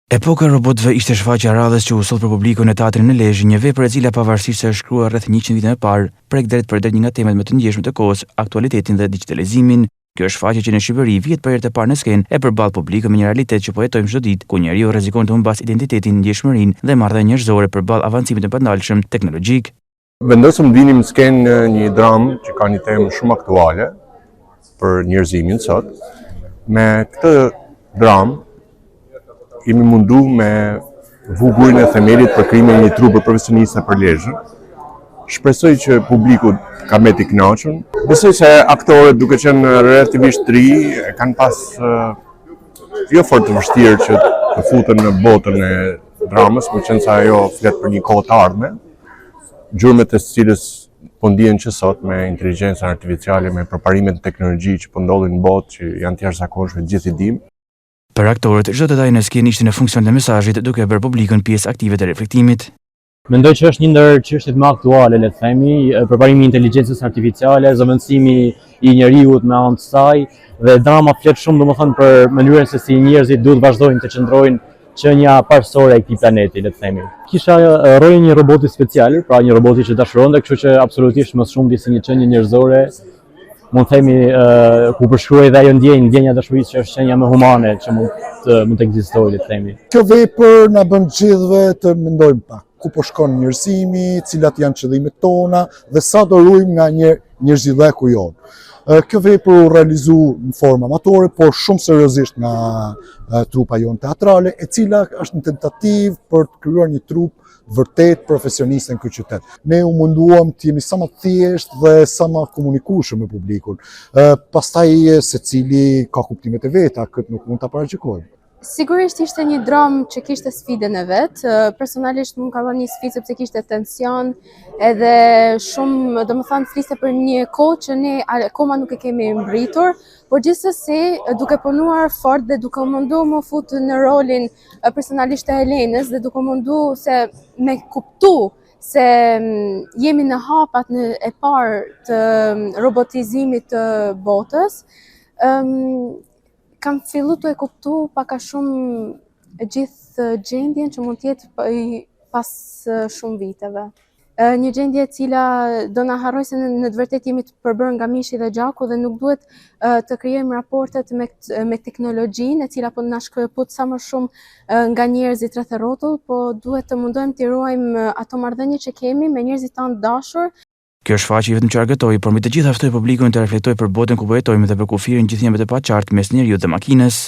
Epoka e robotëve ishte shfaqja e radhës që u solli për publikun në teatrin në Lezhë, një vepër e cila pavarësisht se është shkruar rreth 100 vite më parë, prek drejt për drejt një nga temat më të ndjeshme të kohës, aktualitetin dhe digitalizimin. Kjo është shfaqje që në Shqipëri vihet për herë të parë në skenë e përball publikut me një realitet që po jetojmë çdo ditë, ku njeriu rrezikon të humbas identitetin, ndjeshmërinë dhe marrëdhënien njerëzore përball avancimit të pandalshëm teknologjik. Vendosëm vinim në skenë një dramë që ka një temë shumë aktuale për njerëzimin sot. Me këtë dramë kemi mundu me vugurin e themelit për krijimin e një trupe profesioniste për Lezhën. Shpresoj që publiku ka me t'i kënaqur. Besoj se aktorët, duke qenë relativisht të ri, kanë pas jo fort të vështirë që të futen në botën e dramës, me qenë se ajo flet për një kohë të ardhme, gjurmët e cilës po ndihen që sot me inteligjencën artificiale, me përparimet në teknologji që po ndodhin në botë, që janë të jashtëzakonshme, gjithë i dimë. Për aktorët, çdo detaj në skenë ishte në funksion të mesazhit, duke bërë publikun pjesë aktive të reflektimit. Mendoj që është një ndër çështjet më aktuale, le të themi, përparimi i inteligjencës artificiale, zëvendësimi i njeriut me anë të saj, dhe drama flet shumë domethënë për mënyrën se si njerëzit duhet vazhdojnë të qëndrojnë qenia parsorë e këtij planeti, le të themi. Kisha rolin një roboti special, pra një roboti që dashuronte, kështu që absolutisht më shumë disi një qenie njerëzore, mund të themi ku përshkruaj dhe ajo ndjenja dashurisë që është qenia më humane që mund të ekzistojë, le të themi. Kjo vepër na bën gjithëve të mendojmë pak ku po shkon njerëzimi, cilat janë qëllimet tona dhe sa do ruajmë nga njerëzilleku jonë. Kjo vepër u realizu në formë amatore, por shumë seriozisht nga trupa jonë teatrale, e cila është një tentativë për të krijuar një trup vërtet profesioniste në këtë qytet. Ne u munduam të jemi sa më thjesht dhe sa më komunikueshëm me publikun. Pastaj secili ka kuptimet e veta, këtë nuk mund ta paraqitojmë. Sigurisht ishte një dramë që kishte sfidën e vet. Personalisht më ka dhënë një sfidë sepse kishte tension, edhe shumë, domethënë fliste për një kohë që ne akoma nuk e kemi mbritur, por gjithsesi duke punuar fort dhe duke mundu më fut në rolin personalisht të Helenës dhe duke mundu se me kuptu se jemi në hapat e parë të robotizimit të botës, kam fillu të e kuptu pak a shumë gjithë gjendjen që mund t'jetë pas shumë viteve. Një gjendje e cila do na harroj se në të vërtetë jemi të përbërë nga mishi dhe gjaku dhe nuk duhet të krijojmë raportet me teknologjinë e cila po na shkëput sa më shumë nga njerëzit rreth rrotull, po duhet të mundojmë të ruajmë ato marrëdhënie që kemi me njerëzit tanë dashur. Kjo shfaqje vetëm që argëtoi, por mbi të gjitha ftoi publikun të reflektojë për botën ku po jetojmë dhe për kufirin gjithnjë më të paqartë mes njeriut dhe makinës.